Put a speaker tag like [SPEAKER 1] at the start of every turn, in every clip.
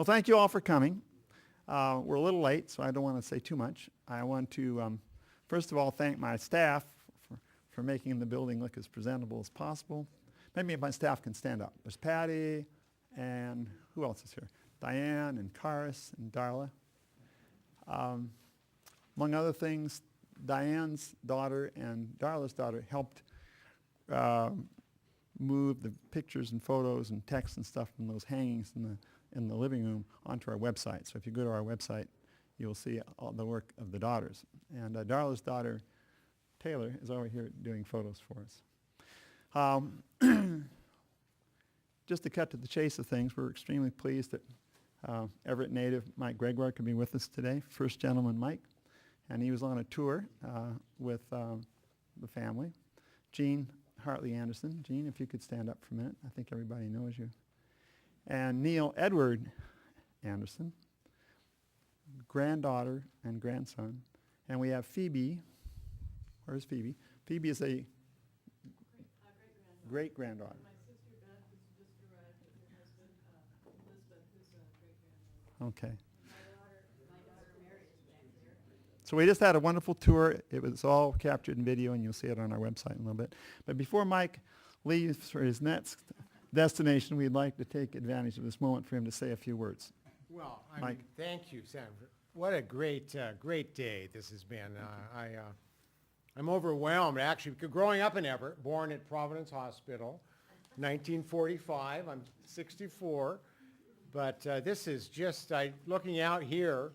[SPEAKER 1] Well, thank you all for coming. We're a little late, so I don't want to say too much. I want to, first of all, thank my staff for making the building look as presentable as possible. Maybe my staff can stand up. There's Patty, and who else is here? Diane, and Karis, and Darla. Among other things, Diane's daughter and Darla's daughter helped move the pictures and photos and text and stuff from those hangings in the living room onto our website. So if you go to our website, you'll see all the work of the daughters. And Darla's daughter, Taylor, is over here doing photos for us. Just to cut to the chase of things, we're extremely pleased that Everett native Mike Gregoire could be with us today, First Gentleman Mike. And he was on a tour with the family. Jean Hartley Anderson. Jean, if you could stand up for a minute. I think everybody knows you. And Neil Edward Anderson, granddaughter and grandson. And we have Phoebe. Where's Phoebe? Phoebe is a great-granddaughter.
[SPEAKER 2] My sister Beth has just arrived with her husband, Elizabeth, who's a great-granddaughter.
[SPEAKER 1] Okay.
[SPEAKER 2] My daughter Mary is back there.
[SPEAKER 1] So we just had a wonderful tour. It was all captured in video, and you'll see it on our website in a little bit. But before Mike leaves for his next destination, we'd like to take advantage of this moment for him to say a few words.
[SPEAKER 3] Well,
[SPEAKER 1] Mike.
[SPEAKER 3] Thank you, Sanford. What a great day this has been. I'm overwhelmed, actually, because growing up in Everett, born at Providence Hospital, 1945. I'm 64. But this is just, looking out here,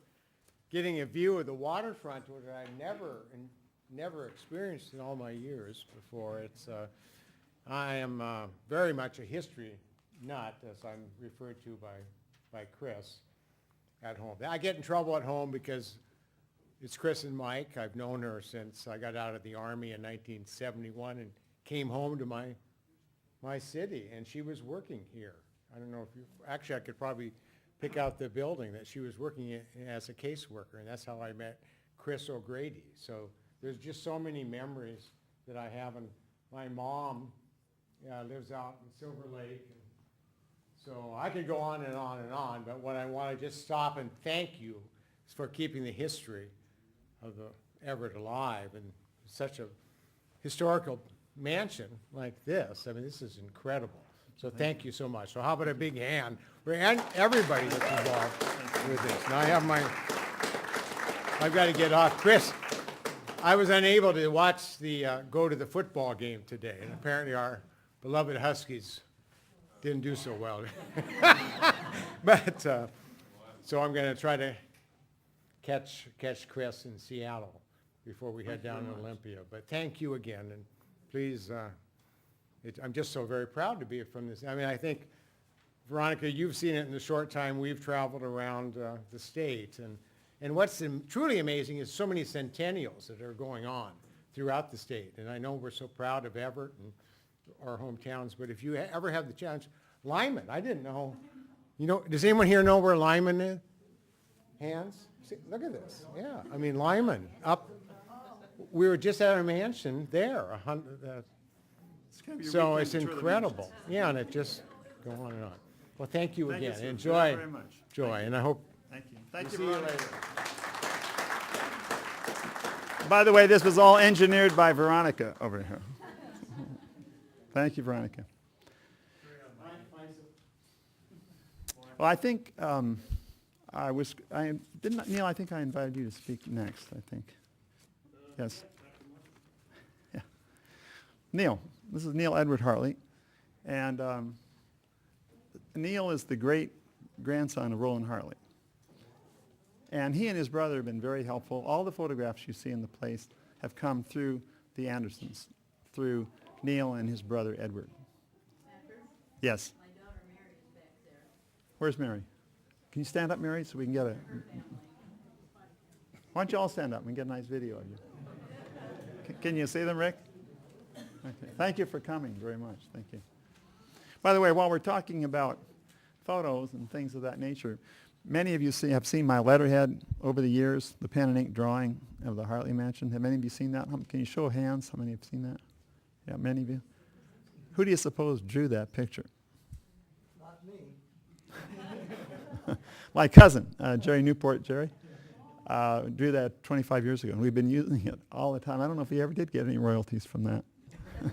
[SPEAKER 3] getting a view of the waterfront, which I never experienced in all my years before. I am very much a history nut, as I'm referred to by Chris at home. I get in trouble at home because it's Chris and Mike. I've known her since I got out of the Army in 1971 and came home to my city, and she was working here. I don't know if you, actually I could probably pick out the building that she was working as a caseworker, and that's how I met Chris O'Grady. So there's just so many memories that I have, and my mom lives out in Silver Lake, and so I could go on and on and on, but what I want to just stop and thank you is for keeping the history of the Everett alive, and such a historical mansion like this. I mean, this is incredible. So thank you so much. So how about a big hand for everybody that's involved with this. Now I've got to get off. Chris, I was unable to watch go to the football game today, and apparently our beloved Huskies didn't do so well. But so I'm going to try to catch Chris in Seattle before we head down to Olympia. But thank you again, and please, I'm just so very proud to be from this. I mean, I think, Veronica, you've seen it in the short time we've traveled around the state, and what's truly amazing is so many centennials that are going on throughout the state. And I know we're so proud of Everett and our hometowns, but if you ever have the chance, Lyman, I didn't know. You know, does anyone here know where Lyman is? Hands? See, look at this. Yeah, I mean, Lyman, up. We were just at a mansion there. So it's incredible. Yeah, and it just go on and on. Well, thank you again. Enjoy.
[SPEAKER 1] Very much.
[SPEAKER 3] Joy, and I hope.
[SPEAKER 1] Thank you. Thank you
[SPEAKER 3] See you
[SPEAKER 1] very much.
[SPEAKER 3] later.
[SPEAKER 1] By the way, this was all engineered by Veronica over here. Thank you, Veronica. Well, I think Neil, I think I invited you to speak next, I think. Yes. Yeah. Neil, this is Neil Edward Hartley, and Neil is the great-grandson of Roland Hartley. And he and his brother have been very helpful. All the photographs you see in the place have come through the Andersons, through Neil and his brother Edward.
[SPEAKER 2] Sanford,
[SPEAKER 1] Yes.
[SPEAKER 2] my daughter Mary is back there.
[SPEAKER 1] Where's Mary? Can you stand up, Mary, so we can get a... Why don't you all stand up and we can get a nice video of you? Can you see them, Rick? Okay. Thank you for coming very much. Thank you. By the way, while we're talking about photos and things of that nature, many of you have seen my letterhead over the years, the pen and ink drawing of the Hartley Mansion. Have any of you seen that? Can you show of hands how many have seen that? Yeah, many of you. Who do you suppose drew that picture?
[SPEAKER 4] Not me.
[SPEAKER 1] My cousin, Jerry Newport, Jerry, drew that 25 years ago, and we've been using it all the time. I don't know if he ever did get any royalties from that.
[SPEAKER 4] I have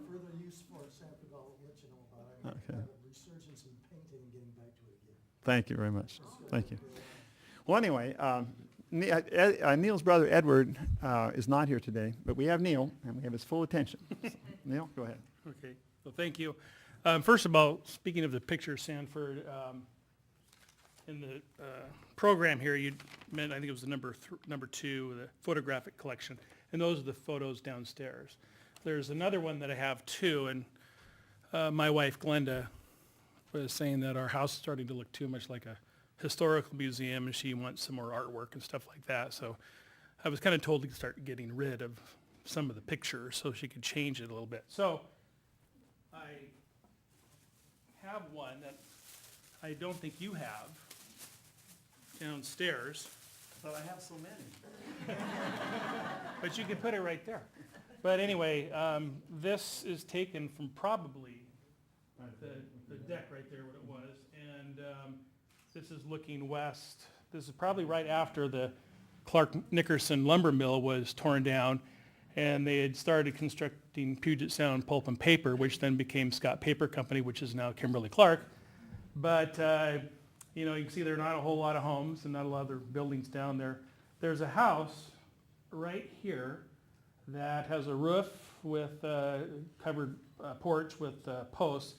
[SPEAKER 4] further use for Sanford I'll let you know about. I
[SPEAKER 1] Okay.
[SPEAKER 4] have a resurgence in painting and getting back to it again.
[SPEAKER 1] Thank you very much. Thank you. Well, anyway, Neil's brother Edward is not here today, but we have Neil, and we have his full attention. Neil, go ahead.
[SPEAKER 5] Okay, well, thank you. First of all, speaking of the picture, Sanford, in the program here, you meant, I think it was the number 2, the photographic collection, and those are the photos downstairs. There's another one that I have too, and my wife Glenda was saying that our house is starting to look too much like a historical museum, and she wants some more artwork and stuff like that. So I was kind of told to start getting rid of some of the pictures so she could change it a little bit. So I have one that I don't think you have downstairs,
[SPEAKER 1] But I have so many.
[SPEAKER 5] but you can put it right there. But anyway, this is taken from probably the deck right there, what it was. And this is looking west. This is probably right after the Clark Nickerson lumber mill was torn down, and they had started constructing Puget Sound Pulp and Paper, which then became Scott Paper Company, which is now Kimberly-Clark. But, you know, you can see there are not a whole lot of homes and not a lot of other buildings down there. There's a house right here that has a roof with covered porch with posts,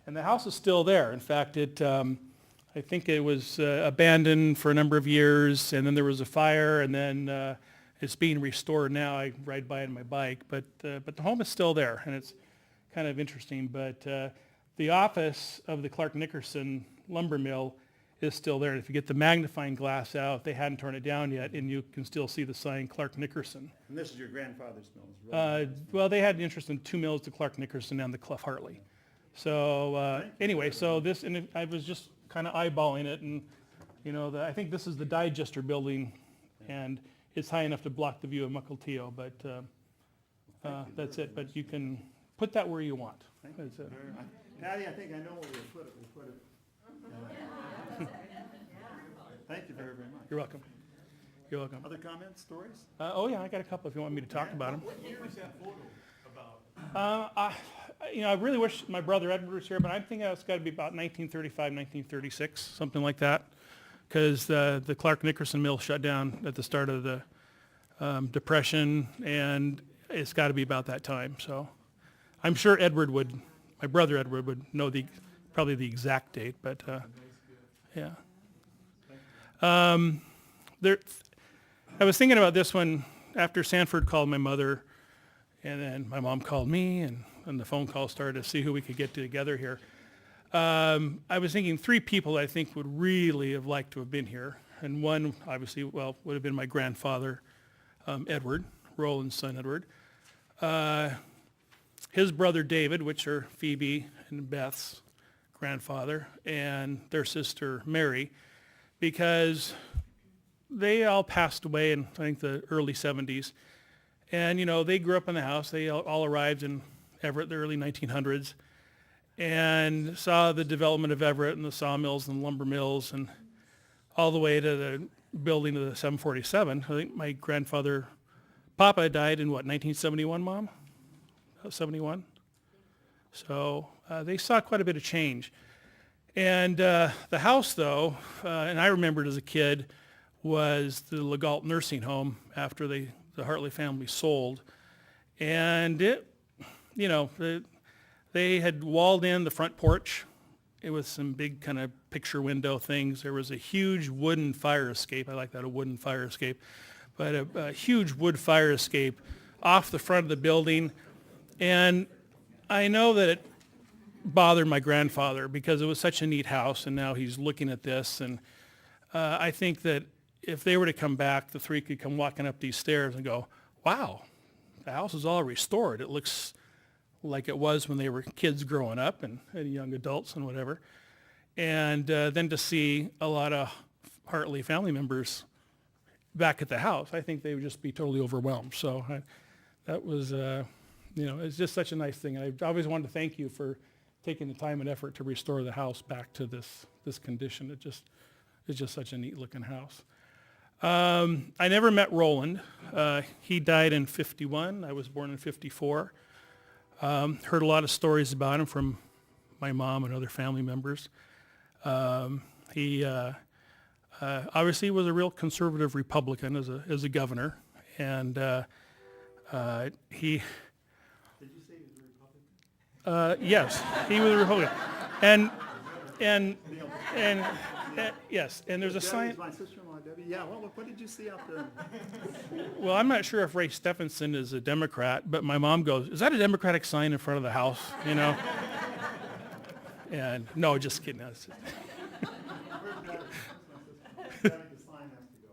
[SPEAKER 5] and the house is still there. In fact, I think it was abandoned for a number of years, and then there was a fire, and then it's being restored now. I ride by it on my bike, but the home is still there, and it's kind of interesting. But the office of the Clark Nickerson lumber mill is still there. And if you get the magnifying glass out, they hadn't torn it down yet, and you can still see the sign Clark Nickerson.
[SPEAKER 1] And this is your grandfather's mill.
[SPEAKER 5] Well, they had an interest in 2 mills, the Clark Nickerson and the Clough Hartley. So anyway, so this, and I was just kind of eyeballing it, and you know, I think this is the digester building, and it's high enough to block the view of Mukilteo, but that's it. But you can put that where you want. That's it.
[SPEAKER 1] Patty, I think I know where we'll put it. We'll put it. Thank you very, very much.
[SPEAKER 5] You're welcome. You're welcome.
[SPEAKER 1] Other comments, stories?
[SPEAKER 5] Oh yeah, I got a couple if you want me to talk about them.
[SPEAKER 6] What year is that photo about?
[SPEAKER 5] I really wish my brother Edward was here, but I'm thinking it's got to be about 1935, 1936, something like that, because the Clark Nickerson mill shut down at the start of the Depression, and it's got to be about that time. So I'm sure my brother Edward would know probably the exact date, but yeah. I was thinking about this one after Sanford called my mother, and then my mom called me, and the phone call started to see who we could get together here. I was thinking 3 people I think would really have liked to have been here, and one obviously, well, would have been my grandfather, Edward, Roland's son Edward. His brother David, which are Phoebe and Beth's grandfather, and their sister Mary, because they all passed away in, I think, the early 70s. And, you know, they grew up in the house. They all arrived in Everett, the early 1900s, and saw the development of Everett and the sawmills and lumber mills, and all the way to the building of the 747. I think my grandfather, Papa, died in, 1971, Mom? 71? So they saw quite a bit of change. And the house, though, and I remembered as a kid, was the Legault nursing home after the Hartley family sold. And it, you know, they had walled in the front porch. It was some big kind of picture window things. There was a huge wooden fire escape. I like that, a wooden fire escape. But a huge wood fire escape off the front of the building. And I know that it bothered my grandfather because it was such a neat house, and now he's looking at this. And I think that if they were to come back, the 3 could come walking up these stairs and go, wow, the house is all restored. It looks like it was when they were kids growing up and young adults and whatever. And then to see a lot of Hartley family members back at the house, I think they would just be totally overwhelmed. So that was, you know, it's just such a nice thing. And I always wanted to thank you for taking the time and effort to restore the house back to this this condition. It's just such a neat looking house. I never met Roland. He died in 51. I was born in 54. Heard a lot of stories about him from my mom and other family members. He obviously was a real conservative Republican as a governor, and he.
[SPEAKER 1] Did you say he was a Republican?
[SPEAKER 5] Yes, he was a Republican, and yes, and there's a sign.
[SPEAKER 1] Debbie's my sister-in-law, Debbie. Yeah, well, what did you see out there?
[SPEAKER 5] Well, I'm not sure if Ray Stephenson is a Democrat, but my mom goes, "Is that a Democratic sign in front of the house?" You know. And no, just kidding.
[SPEAKER 1] Debbie, the sign has to go.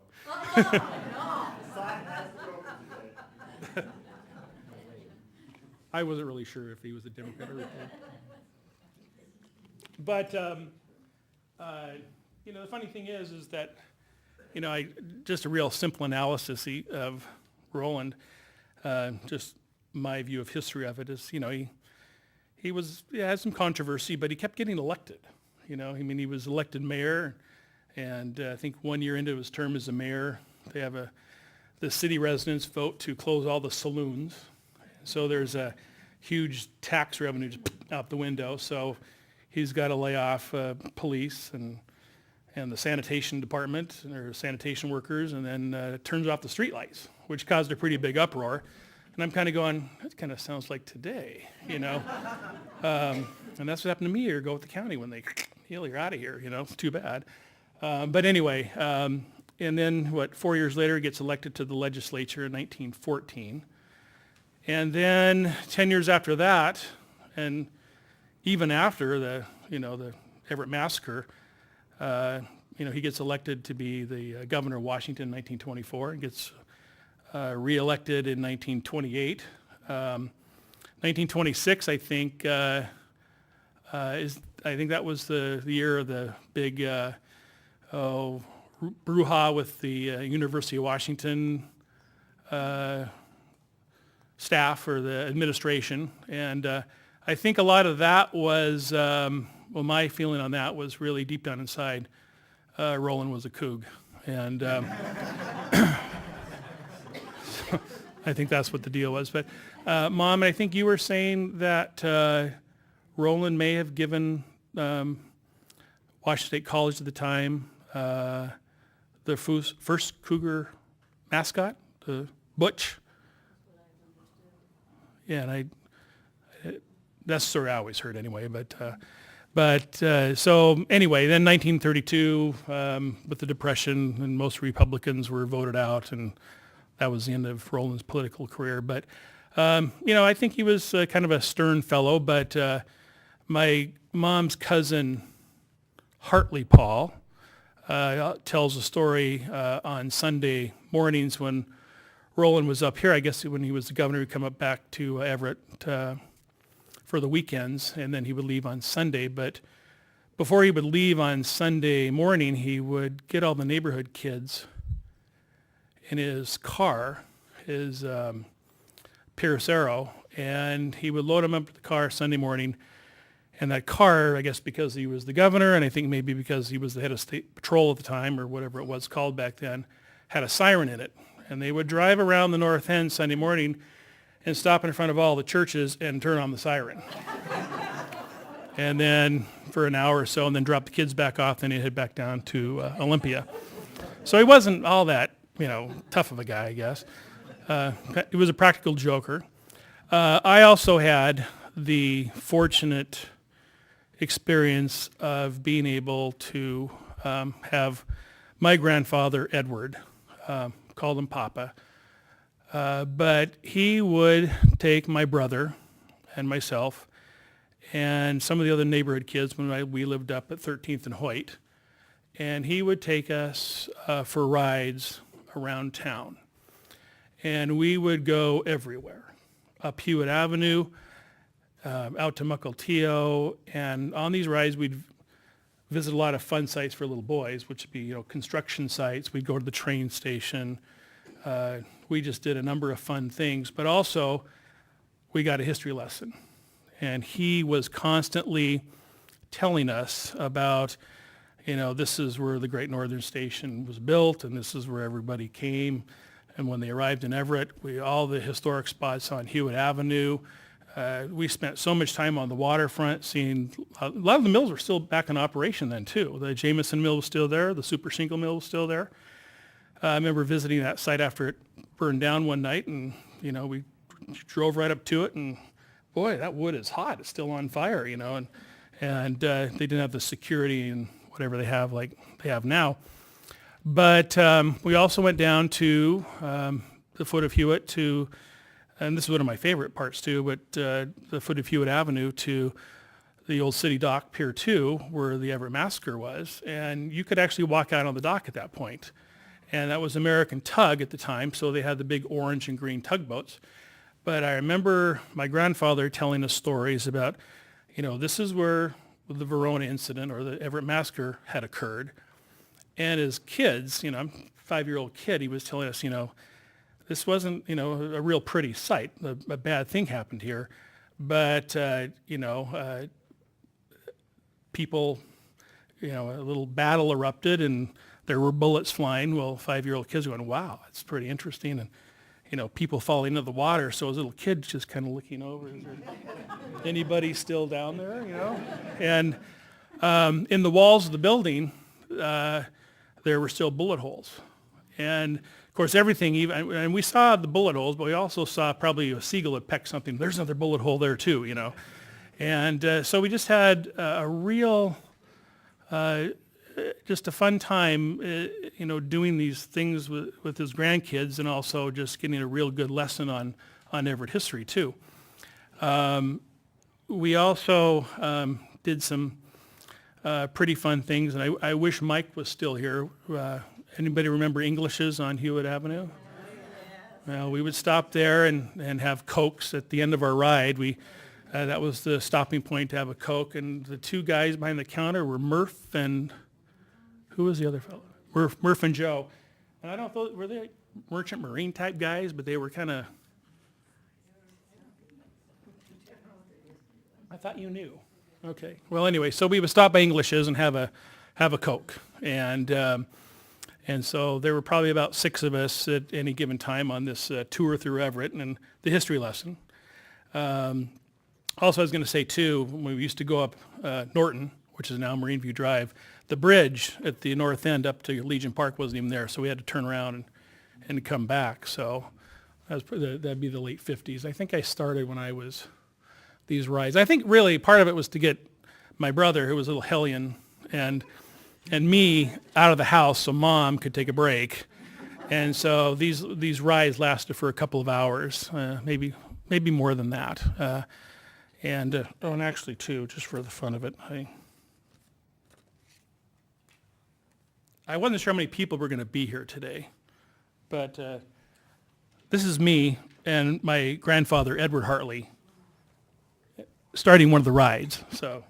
[SPEAKER 1] The sign has to go for today.
[SPEAKER 5] I wasn't really sure if he was a Democrat or Republican. But the funny thing is that just a real simple analysis of Roland. Just my view of history of it is, he had some controversy, but he kept getting elected. He was elected mayor, and I think 1 year into his term as a mayor, they have the city residents vote to close all the saloons. So there's a huge tax revenue just out the window. So he's got to lay off police and the sanitation department, or sanitation workers, and then turns off the streetlights, which caused a pretty big uproar. And I'm kind of going, that kind of sounds like today, And that's what happened to me a year ago with the county when they, you're out of here, it's too bad. But anyway, and then 4 years later, he gets elected to the legislature in 1914. And then 10 years after that, and even after the Everett Massacre, he gets elected to be the governor of Washington in 1924 and gets reelected in 1928. 1926, I think, I think that was the year of the big brouhaha with the University of Washington staff or the administration. And I think a lot of that was, my feeling on that was really deep down inside, Roland was a coug. And I think that's what the deal was. But Mom, I think you were saying that Roland may have given Washington State College at the time the first cougar mascot, the Butch. Yeah, and that's the story I always heard anyway. But so anyway, then 1932, with the Depression, and most Republicans were voted out, and that was the end of Roland's political career. But I think he was kind of a stern fellow. But my mom's cousin, Hartley Paul, tells a story on Sunday mornings when Roland was up here. I guess when he was the governor, he'd come up back to Everett for the weekends, and then he would leave on Sunday. But before he would leave on Sunday morning, he would get all the neighborhood kids in his car, his Pierce Arrow, and he would load them up to the car Sunday morning. And that car, I guess because he was the governor, and I think maybe because he was the head of state patrol at the time, or whatever it was called back then, had a siren in it. And they would drive around the North End Sunday morning and stop in front of all the churches and turn on the siren. And then for an hour or so, and then drop the kids back off, then he'd head back down to Olympia. So he wasn't all that, tough of a guy, I guess. He was a practical joker. I also had the fortunate experience of being able to have my grandfather, Edward, called him Papa, but he would take my brother and myself and some of the other neighborhood kids when we lived up at 13th and Hoyt, and he would take us for rides around town. And we would go everywhere, up Hewitt Avenue, out to Mukilteo, and on these rides we'd visit a lot of fun sites for little boys, which would be construction sites. We'd go to the train station. We just did a number of fun things, but also we got a history lesson, and he was constantly telling us about this is where the Great Northern Station was built, and this is where everybody came. And when they arrived in Everett, all the historic spots on Hewitt Avenue. We spent so much time on the waterfront seeing, a lot of the mills were still back in operation then too. The Jameson Mill was still there. The Super Shingle Mill was still there. I remember visiting that site after it burned down one night, and, we drove right up to it, and boy, that wood is hot. It's still on fire, and they didn't have the security and whatever they have like they have now. But we also went down to the foot of Hewitt and this is one of my favorite parts too, but the foot of Hewitt Avenue to the old city dock, Pier 2, where the Everett Massacre was. And you could actually walk out on the dock at that point. And that was American Tug at the time, so they had the big orange and green tugboats. But I remember my grandfather telling us stories about, this is where the Verona incident or the Everett Massacre had occurred. And as kids, I'm a 5-year-old kid, he was telling us, this wasn't, a real pretty sight. A bad thing happened here. But, people, a little battle erupted and there were bullets flying. Well, 5-year-old kids going, wow, that's pretty interesting. And, people falling into the water. So as a little kid just kind of looking over, is there anybody still down there, And in the walls of the building, there were still bullet holes. And of course, everything, and we saw the bullet holes, but we also saw probably a seagull had pecked something. There's another bullet hole there too, And so we just had a real, just a fun time, doing these things with his grandkids, and also just getting a real good lesson on Everett history too. We also did some pretty fun things, and I wish Mike was still here. Anybody remember English's on Hewitt Avenue? Well, we would stop there and have Cokes at the end of our ride. That was the stopping point to have a Coke, and the two guys behind the counter were Murph and, who was the other fellow? Murph and Joe. And I don't know, were they merchant marine type guys, but they were kind of, I thought you knew. Okay. Well, anyway, so we would stop by English's and have a Coke, and so there were probably about 6 of us at any given time on this tour through Everett and the history lesson. Also, I was going to say too, when we used to go up Norton, which is now Marine View Drive, the bridge at the north end up to Legion Park wasn't even there, so we had to turn around and come back. So that'd be the late 50s. I think I started when I was these rides. I think really part of it was to get my brother, who was a little hellion, and me out of the house so Mom could take a break. And so these rides lasted for a couple of hours, maybe more than that. And actually too, just for the fun of it, I wasn't sure how many people were going to be here today, but this is me and my grandfather, Edward Hartley, starting one of the rides. So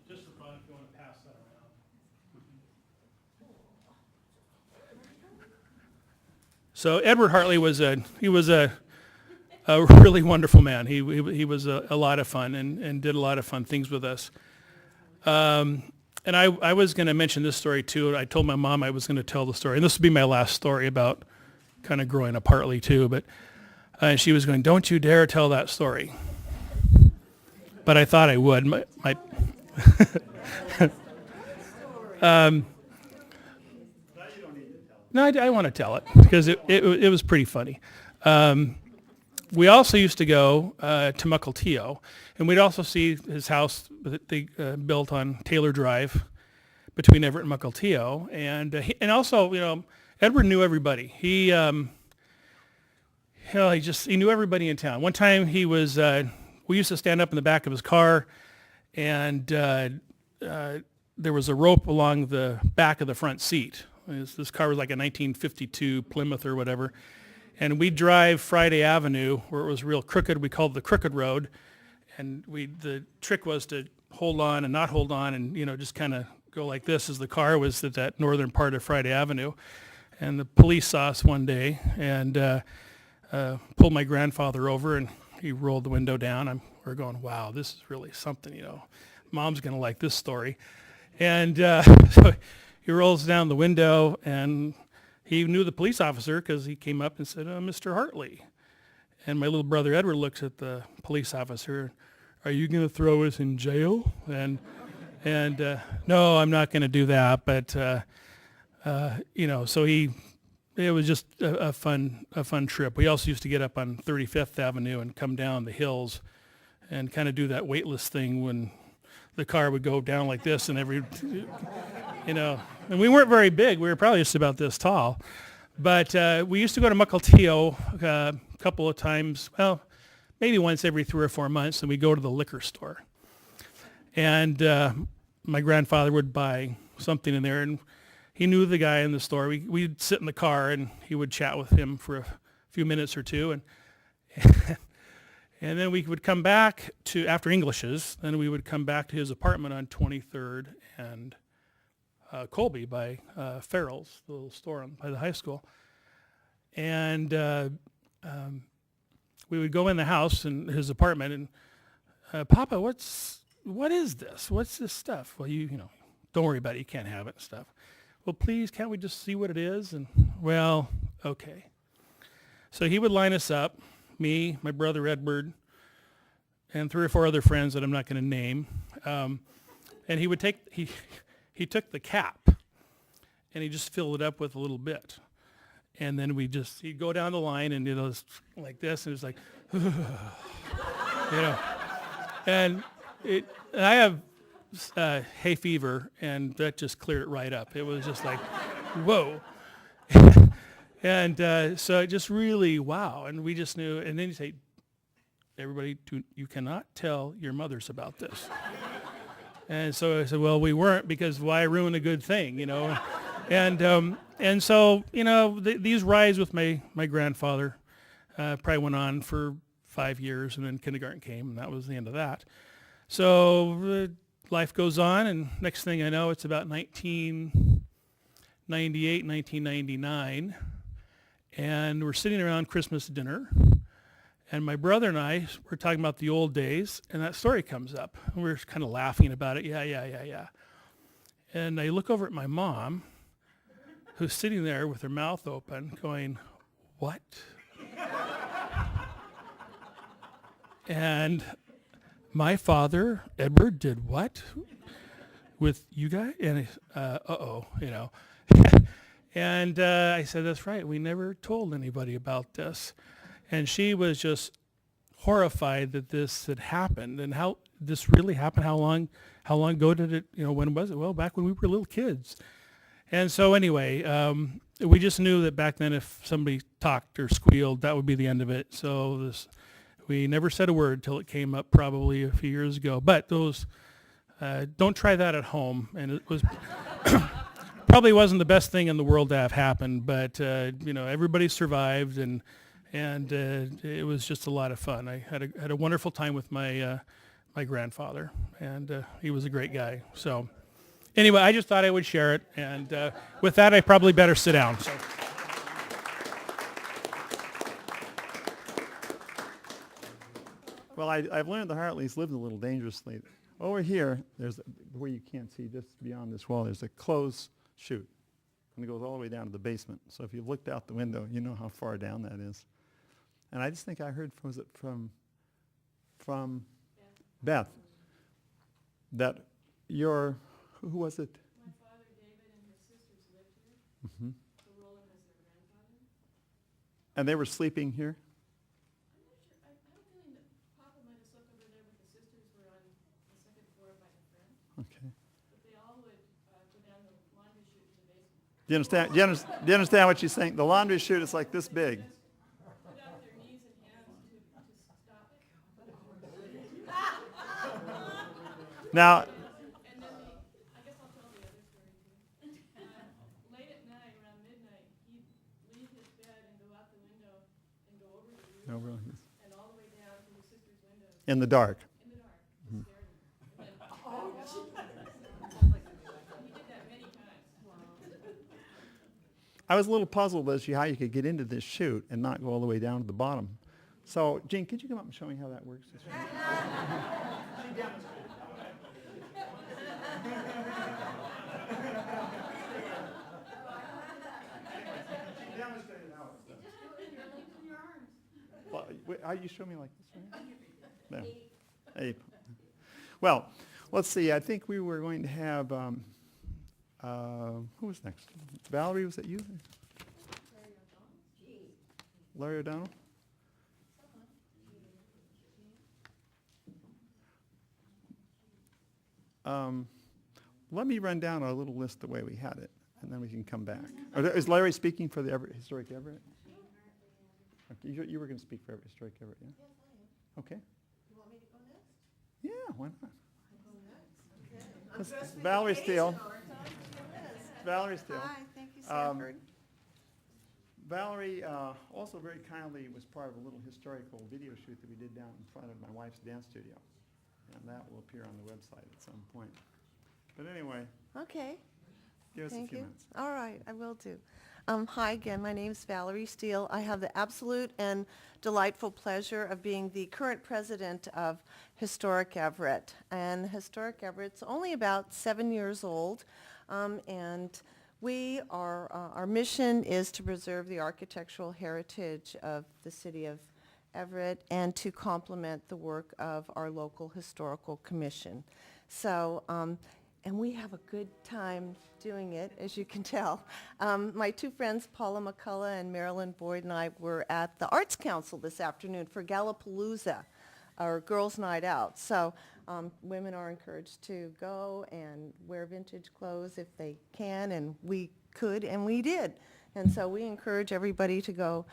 [SPEAKER 5] just for fun, if you want to pass that around. So Edward Hartley was a really wonderful man. He was a lot of fun and did a lot of fun things with us. And I was going to mention this story too. I told my mom I was going to tell the story, and this would be my last story about kind of growing up Hartley too. But she was going, "Don't you dare tell that story." But I thought I would. No, I want to tell it because it was pretty funny. We also used to go to Mukilteo, and we'd also see his house that they built on Taylor Drive between Everett and Mukilteo. And also, Edward knew everybody. He knew everybody in town. One time we used to stand up in the back of his car, and there was a rope along the back of the front seat. This car was like a 1952 Plymouth or whatever. And we'd drive Friday Avenue where it was real crooked. We called it the Crooked Road. And the trick was to hold on and not hold on and, just kind of go like this as the car was at that northern part of Friday Avenue. And the police saw us one day and pulled my grandfather over, and he rolled the window down. We're going, wow, this is really something, Mom's going to like this story. And so he rolls down the window, and he knew the police officer because he came up and said, Mr. Hartley. And my little brother Edward looks at the police officer. Are you going to throw us in jail? And no, I'm not going to do that. But so it was just a fun trip. We also used to get up on 35th Avenue and come down the hills and kind of do that weightless thing when the car would go down like this and and we weren't very big. We were probably just about this tall. But we used to go to Mukilteo a couple of times, well, maybe once every 3 or 4 months, and we'd go to the liquor store. And my grandfather would buy something in there, and he knew the guy in the store. We'd sit in the car, and he would chat with him for a few minutes or two. And then we would come back to, after Englishes, then we would come back to his apartment on 23rd and Colby by Farrell's, the little store by the high school. And we would go in the house in his apartment and, Papa, what is this? What's this stuff? Well, don't worry about it. You can't have it and stuff. Well, please, can't we just see what it is? And, well, okay. So he would line us up, me, my brother Edward, and 3 or 4 other friends that I'm not going to name. And he would he took the cap, and he just filled it up with a little bit. And then he'd go down the line, and it was like this, and it was like, And I have hay fever, and that just cleared it right up. It was just like, whoa. And so it just really, wow. And we just knew. And then you say, everybody, you cannot tell your mothers about this. And so I said, well, we weren't, because why ruin a good thing, And so, these rides with my grandfather probably went on for 5 years, and then kindergarten came, and that was the end of that. So life goes on, and next thing I know, it's about 1998, 1999, and we're sitting around Christmas dinner, and my brother and I were talking about the old days, and that story comes up. And we're kind of laughing about it. Yeah. And I look over at my mom, who's sitting there with her mouth open, going, what? And my father, Edward, did what? With you guys? And And I said, that's right. We never told anybody about this. And she was just horrified that this had happened, and how this really happened. How long ago did it, when was it? Well, back when we were little kids. And so anyway, we just knew that back then if somebody talked or squealed, that would be the end of it. So we never said a word till it came up probably a few years ago. But those, don't try that at home. And it was probably wasn't the best thing in the world to have happened, but everybody survived, and it was just a lot of fun. I had a wonderful time with my grandfather, and he was a great guy. So anyway, I just thought I would share it, and with that, I probably better sit down. So.
[SPEAKER 1] Well, I've learned the Hartleys lived a little dangerously. Over here, there's where you can't see just beyond this wall, there's a closed chute, and it goes all the way down to the basement. So if you've looked out the window, you know how far down that is. And I just think I heard, was it from Beth, that who was it?
[SPEAKER 2] My father, David, and his sisters lived here. Mm-hmm. So Roland was their grandfather.
[SPEAKER 1] And they were sleeping here?
[SPEAKER 2] I'm not sure. I have a feeling that Papa might have slept over there, but the sisters were on the second floor by the front.
[SPEAKER 1] Okay.
[SPEAKER 2] But they all would go down the laundry chute to the basement.
[SPEAKER 1] Do you understand what she's saying? The laundry chute is like this big.
[SPEAKER 2] Put out their knees and hands to stop it.
[SPEAKER 1] Now,
[SPEAKER 2] And then I guess I'll tell the other story too. Late at night, around midnight, he'd leave his bed and go out the window and go over the roof
[SPEAKER 1] no, really,
[SPEAKER 2] and all the way down to his sister's window
[SPEAKER 1] in the dark.
[SPEAKER 2] in the dark. And stare at them. And he did that many times.
[SPEAKER 1] I was a little puzzled as to how you could get into this chute and not go all the way down to the bottom. So, Gene, could you come up and show me how that works? Well, you show me like this, right? No. 8. Well, let's see. I think we were going to have, who was next? Valerie, was that you? Larry O'Donnell? Let me run down our little list the way we had it, and then we can come back. Is Larry speaking for the Historic Everett? Okay, you were going to speak for Historic Everett, yeah?
[SPEAKER 7] Yes, I am.
[SPEAKER 1] Okay.
[SPEAKER 7] You want me to go next?
[SPEAKER 1] Yeah, why not?
[SPEAKER 7] I'll go next, okay.
[SPEAKER 1] That's
[SPEAKER 7] dressed for the
[SPEAKER 1] Valerie
[SPEAKER 7] occasion,
[SPEAKER 1] Steele.
[SPEAKER 7] aren't I? Yes.
[SPEAKER 1] Valerie Steele.
[SPEAKER 7] Hi, thank you, Sanford.
[SPEAKER 1] Valerie also very kindly was part of a little historical video shoot that we did down in front of my wife's dance studio. And that will appear on the website at some point. But anyway,
[SPEAKER 7] Okay,
[SPEAKER 1] give us a
[SPEAKER 7] thank
[SPEAKER 1] few
[SPEAKER 7] you.
[SPEAKER 1] minutes.
[SPEAKER 7] All right, I will do. Hi again, my name is Valerie Steele. I have the absolute and delightful pleasure of being the current president of Historic Everett. And Historic Everett's only about 7 years old, and our mission is to preserve the architectural heritage of the city of Everett and to complement the work of our local historical commission. So, and we have a good time doing it, as you can tell. My two friends, Paula McCullough and Marilyn Boyd, and I were at the Arts Council this afternoon for Galapalooza, our girls' night out. So women are encouraged to go and wear vintage clothes if they can, and we could, and we did. And so we encourage everybody to go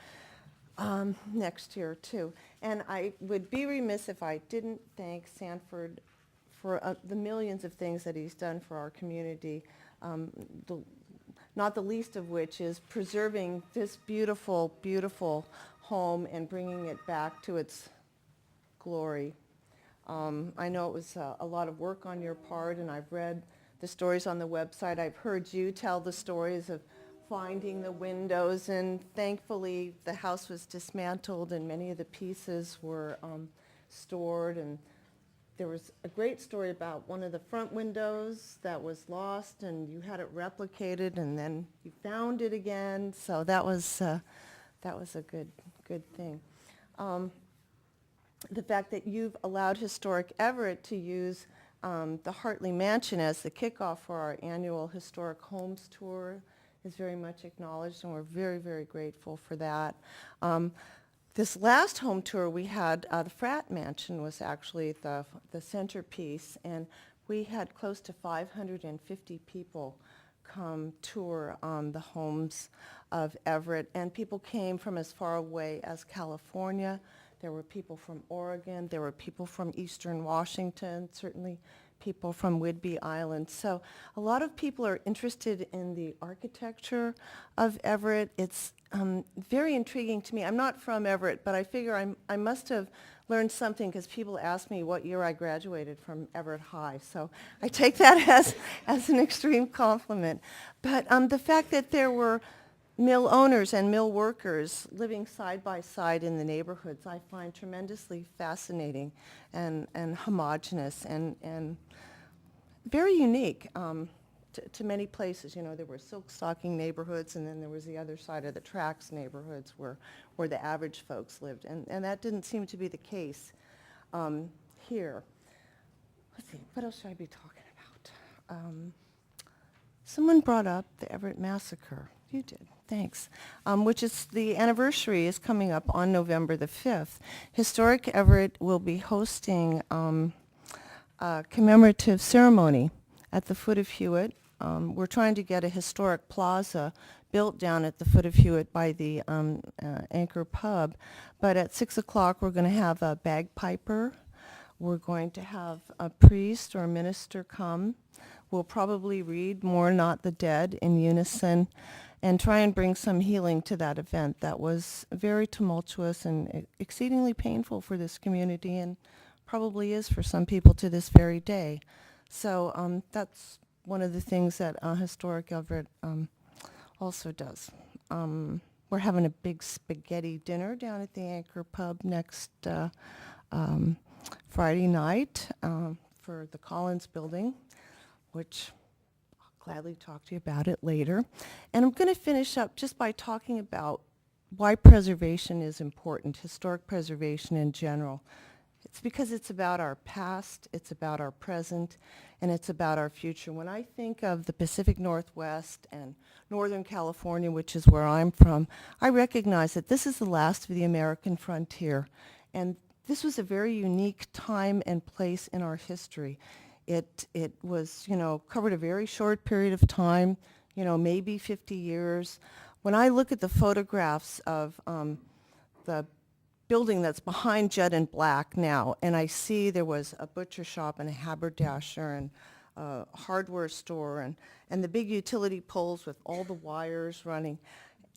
[SPEAKER 7] next year, too. And I would be remiss if I didn't thank Sanford for the millions of things that he's done for our community, not the least of which is preserving this beautiful, beautiful home and bringing it back to its glory. I know it was a lot of work on your part, and I've read the stories on the website. I've heard you tell the stories of finding the windows, and thankfully the house was dismantled and many of the pieces were stored. And there was a great story about one of the front windows that was lost, and you had it replicated, and then you found it again. So that was a good thing. The fact that you've allowed Historic Everett to use the Hartley Mansion as the kickoff for our annual Historic Homes Tour is very much acknowledged, and we're very, very grateful for that. This last home tour we had, the Frat Mansion was actually the centerpiece, and we had close to 550 people come tour the homes of Everett, and people came from as far away as California. There were people from Oregon, there were people from Eastern Washington, certainly people from Whidbey Island. So a lot of people are interested in the architecture of Everett. It's very intriguing to me. I'm not from Everett, but I figure I must have learned something because people ask me what year I graduated from Everett High. So I take that as an extreme compliment. But the fact that there were mill owners and mill workers living side by side in the neighborhoods, I find tremendously fascinating and homogeneous and very unique to many places. You know, there were silk stocking neighborhoods, and then there was the other side of the tracks neighborhoods where the average folks lived, and that didn't seem to be the case here. Let's see, what else should I be talking about? Someone brought up the Everett Massacre. You did, thanks. Which is, the anniversary is coming up on November the 5th. Historic Everett will be hosting a commemorative ceremony at the foot of Hewitt. We're trying to get a historic plaza built down at the foot of Hewitt by the Anchor Pub. But at 6 o'clock, we're going to have a bagpiper. We're going to have a priest or a minister come. We'll probably read More Not the Dead in unison and try and bring some healing to that event that was very tumultuous and exceedingly painful for this community, and probably is for some people to this very day. So that's one of the things that Historic Everett also does. We're having a big spaghetti dinner down at the Anchor Pub next Friday night for the Collins Building, which I'll gladly talk to you about it later. And I'm going to finish up just by talking about why preservation is important, historic preservation in general. It's because it's about our past, it's about our present, and it's about our future. When I think of the Pacific Northwest and Northern California, which is where I'm from, I recognize that this is the last of the American frontier. And this was a very unique time and place in our history. It was, covered a very short period of time, maybe 50 years. When I look at the photographs of the building that's behind Judd and Black now, and I see there was a butcher shop and a haberdasher and a hardware store and the big utility poles with all the wires running.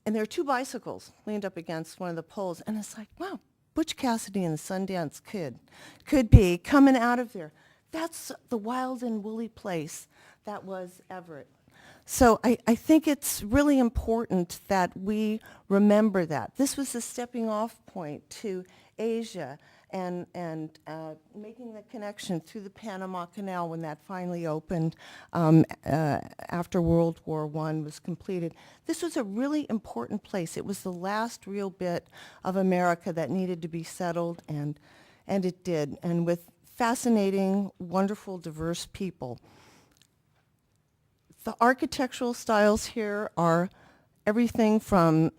[SPEAKER 7] And there are two bicycles leaned up against one of the poles, and it's like, wow, Butch Cassidy and the Sundance Kid could be coming out of there. That's the wild and woolly place that was Everett. So I think it's really important that we remember that. This was the stepping off point to Asia and making the connection through the Panama Canal when that finally opened after World War I was completed. This was a really important place. It was the last real bit of America that needed to be settled, and it did, and with fascinating, wonderful, diverse people. The architectural styles here are everything from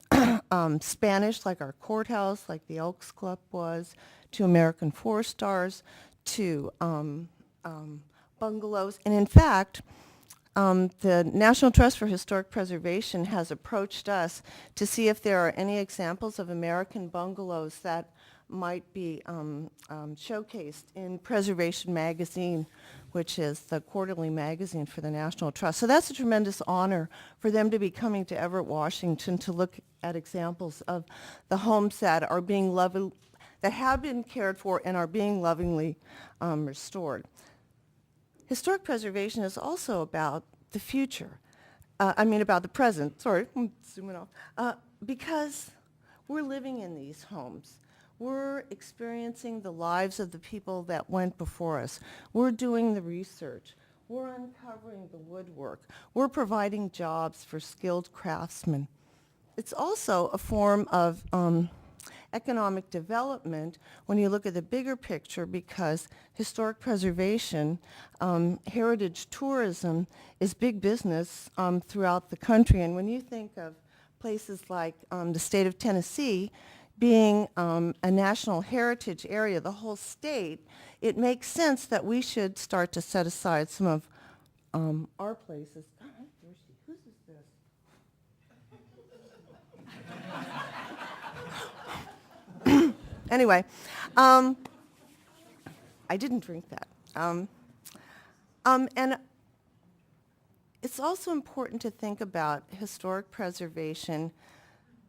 [SPEAKER 7] Spanish, like our courthouse, like the Elks Club was, to American Four Stars, to bungalows. And in fact, the National Trust for Historic Preservation has approached us to see if there are any examples of American bungalows that might be showcased in Preservation Magazine, which is the quarterly magazine for the National Trust. So that's a tremendous honor for them to be coming to Everett, Washington to look at examples of the homes that are being that have been cared for and are being lovingly restored. Historic preservation is also about the future. About the present. Sorry, I'm zooming off. Because we're living in these homes. We're experiencing the lives of the people that went before us. We're doing the research. We're uncovering the woodwork. We're providing jobs for skilled craftsmen. It's also a form of economic development when you look at the bigger picture, because historic preservation, heritage tourism is big business throughout the country. And when you think of places like the state of Tennessee being a national heritage area, the whole state, it makes sense that we should start to set aside some of our places. God, I'm thirsty. Whose is this? Anyway, I didn't drink that. And it's also important to think about historic preservation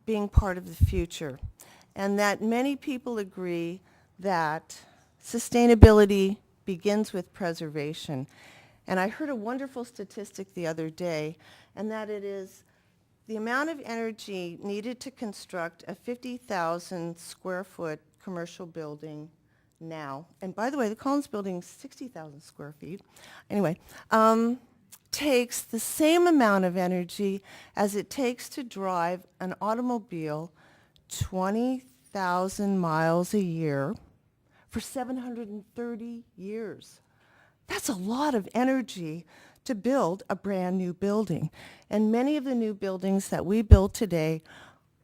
[SPEAKER 7] being part of the future, and that many people agree that sustainability begins with preservation. And I heard a wonderful statistic the other day, and that it is the amount of energy needed to construct a 50,000 square foot commercial building now, and by the way, the Collins building is 60,000 square feet, anyway, takes the same amount of energy as it takes to drive an automobile 20,000 miles a year for 730 years. That's a lot of energy to build a brand new building. And many of the new buildings that we build today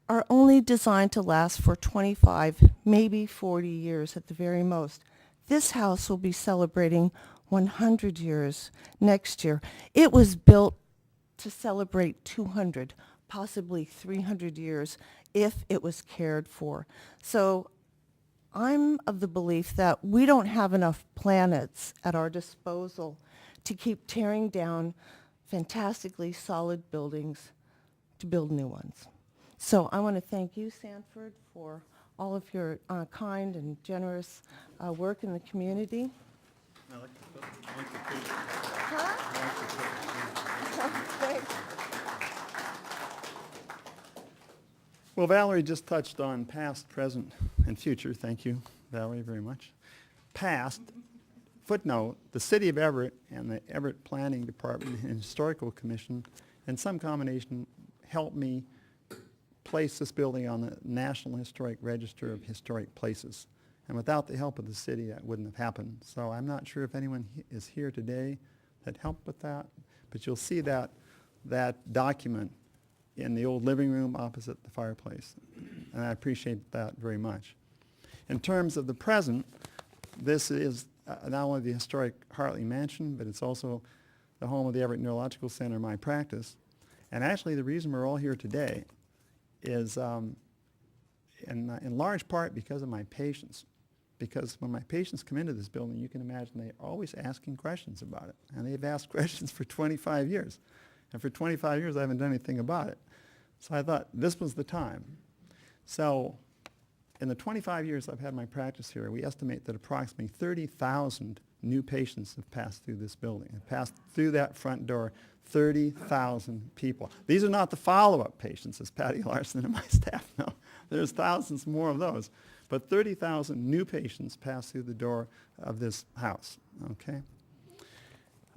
[SPEAKER 7] are only designed to last for 25, maybe 40 years at the very most. This house will be celebrating 100 years next year. It was built to celebrate 200, possibly 300 years if it was cared for. So I'm of the belief that we don't have enough planets at our disposal to keep tearing down fantastically solid buildings to build new ones. So I want to thank you, Sanford, for all of your kind and generous work in the community.
[SPEAKER 1] I like the food.
[SPEAKER 7] Huh? Thanks.
[SPEAKER 1] Well, Valerie just touched on past, present, and future. Thank you, Valerie, very much. Past, footnote, the City of Everett and the Everett Planning Department and Historical Commission, and some combination, helped me place this building on the National Historic Register of Historic Places. And without the help of the city, that wouldn't have happened. So I'm not sure if anyone is here today that helped with that, but you'll see that document in the old living room opposite the fireplace. And I appreciate that very much. In terms of the present, this is not only the historic Hartley Mansion, but it's also the home of the Everett Neurological Center, my practice. And actually the reason we're all here today is in large part because of my patients. Because when my patients come into this building, you can imagine they're always asking questions about it. And they've asked questions for 25 years. And for 25 years, I haven't done anything about it. So I thought this was the time. So in the 25 years I've had my practice here, we estimate that approximately 30,000 new patients have passed through this building, have passed through that front door, 30,000 people. These are not the follow-up patients, as Patty Larson and my staff know. There's thousands more of those. But 30,000 new patients pass through the door of this house, okay?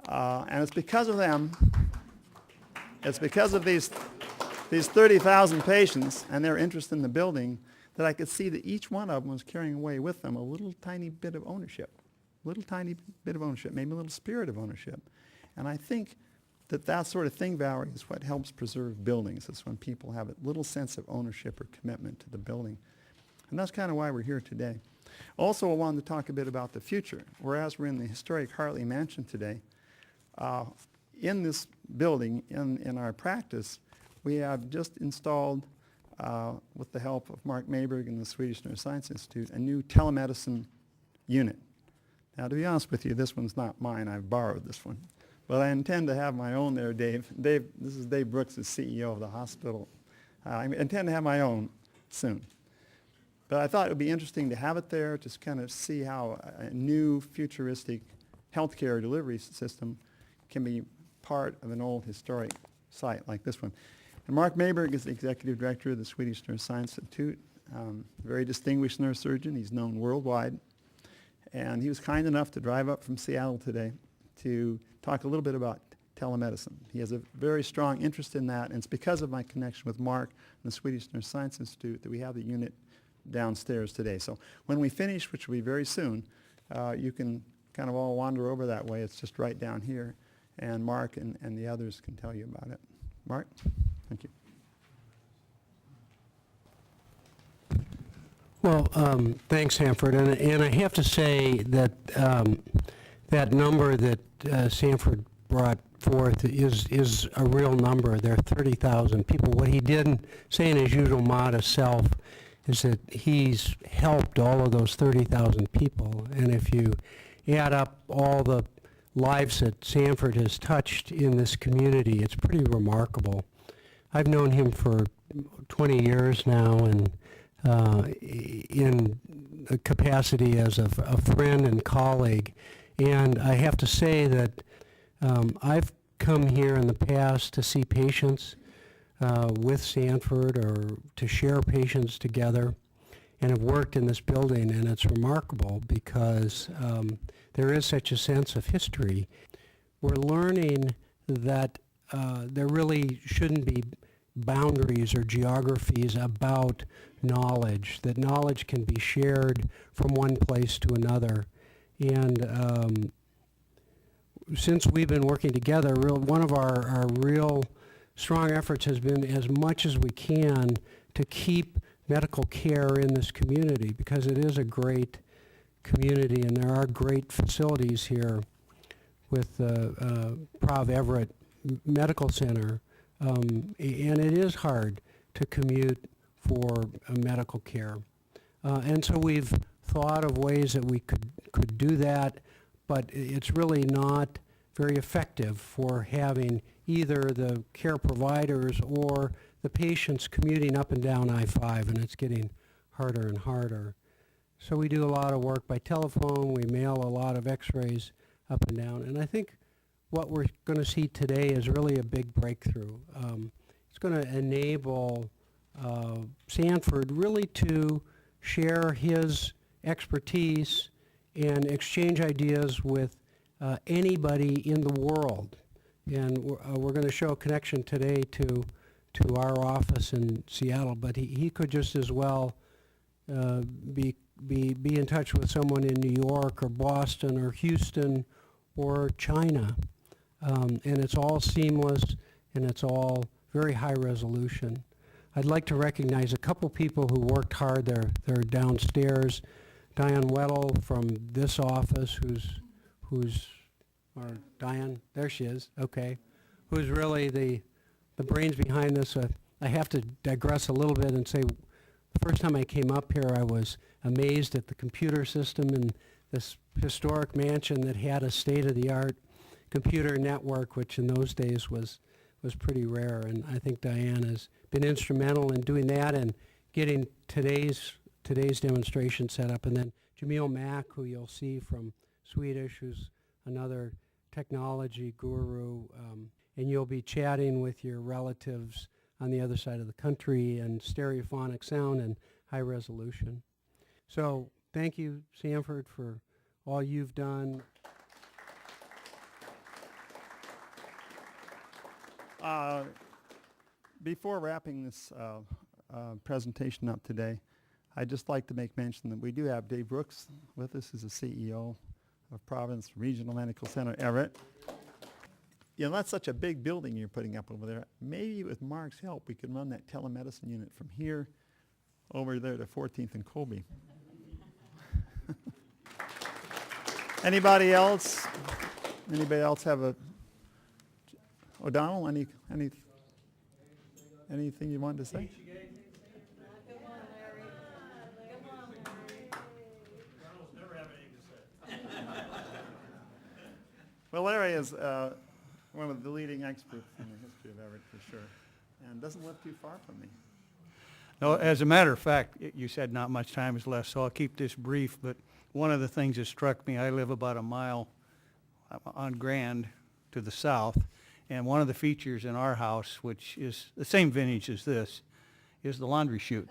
[SPEAKER 1] And it's because of them, it's because of these 30,000 patients and their interest in the building that I could see that each one of them was carrying away with them a little tiny bit of ownership, maybe a little spirit of ownership. And I think that sort of thing, Valerie, is what helps preserve buildings. It's when people have a little sense of ownership or commitment to the building. And that's kind of why we're here today. Also, I wanted to talk a bit about the future. Whereas we're in the historic Hartley Mansion today, in this building, in our practice, we have just installed, with the help of Mark Mayberg and the Swedish Neuroscience Institute, a new telemedicine unit. Now, to be honest with you, this one's not mine. I've borrowed this one. But I intend to have my own there, Dave. This is Dave Brooks, the CEO of the hospital. I intend to have my own soon. But I thought it would be interesting to have it there, to kind of see how a new futuristic healthcare delivery system can be part of an old historic site like this one. And Mark Mayberg is the executive director of the Swedish Neuroscience Institute, a very distinguished neurosurgeon. He's known worldwide. And he was kind enough to drive up from Seattle today to talk a little bit about telemedicine. He has a very strong interest in that, and it's because of my connection with Mark and the Swedish Neuroscience Institute that we have the unit downstairs today. So when we finish, which will be very soon, you can kind of all wander over that way. It's just right down here, and Mark and the others can tell you about it. Mark, thank you.
[SPEAKER 8] Well, thanks, Sanford. And I have to say that that number that Sanford brought forth is a real number. There are 30,000 people. What he didn't say in his usual modest self is that he's helped all of those 30,000 people. And if you add up all the lives that Sanford has touched in this community, it's pretty remarkable. I've known him for 20 years now, and in a capacity as a friend and colleague. And I have to say that I've come here in the past to see patients with Sanford or to share patients together, and have worked in this building, and it's remarkable because there is such a sense of history. We're learning that there really shouldn't be boundaries or geographies about knowledge, that knowledge can be shared from one place to another. And since we've been working together, one of our real strong efforts has been, as much as we can, to keep medical care in this community, because it is a great community and there are great facilities here with Prov Everett Medical Center. And it is hard to commute for medical care. And so we've thought of ways that we could do that, but it's really not very effective for having either the care providers or the patients commuting up and down I-5, and it's getting harder and harder. So we do a lot of work by telephone. We mail a lot of x-rays up and down. And I think what we're going to see today is really a big breakthrough. It's going to enable Sanford really to share his expertise and exchange ideas with anybody in the world. And we're going to show a connection today to to our office in Seattle, but he could just as well be in touch with someone in New York or Boston or Houston or China. And it's all seamless, and it's all very high resolution. I'd like to recognize a couple people who worked hard. They're downstairs. Diane Weddle from this office, or Diane, there she is, okay, who's really the brains behind this. I have to digress a little bit and say, the first time I came up here, I was amazed at the computer system in this historic mansion that had a state-of-the-art computer network, which in those days was pretty rare. And I think Diane has been instrumental in doing that and getting today's demonstration set up. And then Jamil Mack, who you'll see from Swedish, who's another technology guru, and you'll be chatting with your relatives on the other side of the country, and stereophonic sound and high resolution. So thank you, Sanford, for all you've done.
[SPEAKER 1] Before wrapping this presentation up today, I'd just like to make mention that we do have Dave Brooks with us, who's the CEO of Providence Regional Medical Center, Everett. You know, that's such a big building you're putting up over there. Maybe with Mark's help, we could run that telemedicine unit from here over there to 14th and Colby. Anybody else? Anybody else have a... O'Donnell, anything you wanted to say?
[SPEAKER 6] Never have anything to say.
[SPEAKER 1] Well, Larry is one of the leading experts in the history of Everett, for sure, and doesn't live too far from me.
[SPEAKER 9] No, as a matter of fact, you said not much time is left, so I'll keep this brief, but one of the things that struck me, I live about a mile on Grand to the south, and one of the features in our house, which is the same vintage as this, is the laundry chute.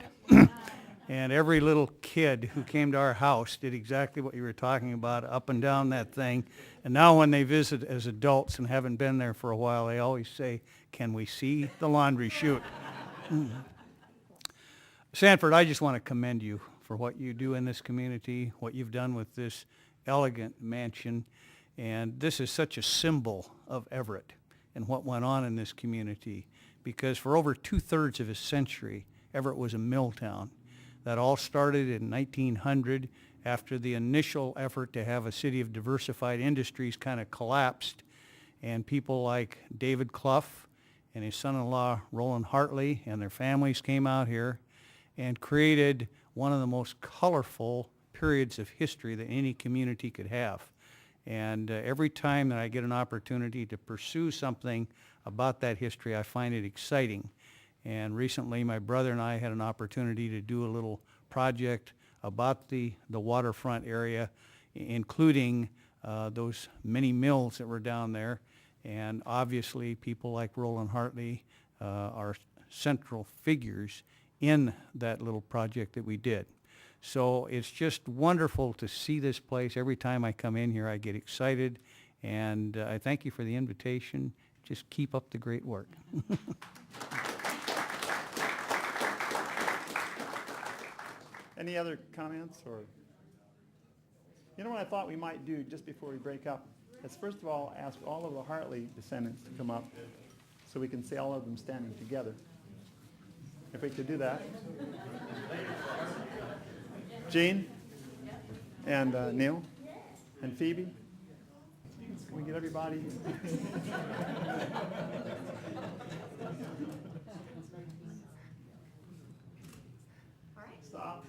[SPEAKER 9] And every little kid who came to our house did exactly what you were talking about, up and down that thing. And now when they visit as adults and haven't been there for a while, they always say, "Can we see the laundry chute?" Sanford, I just want to commend you for what you do in this community, what you've done with this elegant mansion. And this is such a symbol of Everett and what went on in this community, because for over 2/3 of a century, Everett was a mill town. That all started in 1900 after the initial effort to have a city of diversified industries kind of collapsed, and people like David Clough and his son-in-law Roland Hartley and their families came out here and created one of the most colorful periods of history that any community could have. And every time that I get an opportunity to pursue something about that history, I find it exciting. And recently, my brother and I had an opportunity to do a little project about the waterfront area, including those many mills that were down there. And obviously, people like Roland Hartley are central figures in that little project that we did. So it's just wonderful to see this place. Every time I come in here, I get excited. And I thank you for the invitation. Just keep up the great work.
[SPEAKER 1] Any other comments? Or, you know what I thought we might do just before we break up? Is first of all ask all of the Hartley descendants to come up so we can see all of them standing together. If we could do that. Jean? And Neil? And Phoebe? Can we get everybody? Stop.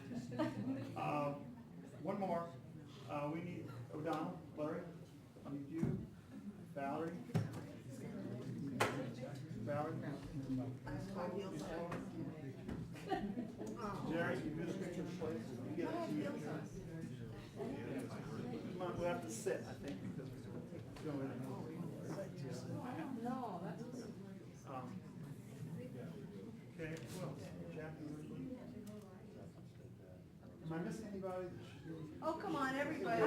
[SPEAKER 1] One more. We need O'Donnell, Larry. We need you, Valerie. Jerry, you do the picture, please. You get it to you. Come on, we'll have to sit, I think, because we're going to.
[SPEAKER 2] No, that's.
[SPEAKER 1] Okay, who else? Jackie? Am I missing anybody?
[SPEAKER 7] Oh, come on, everybody.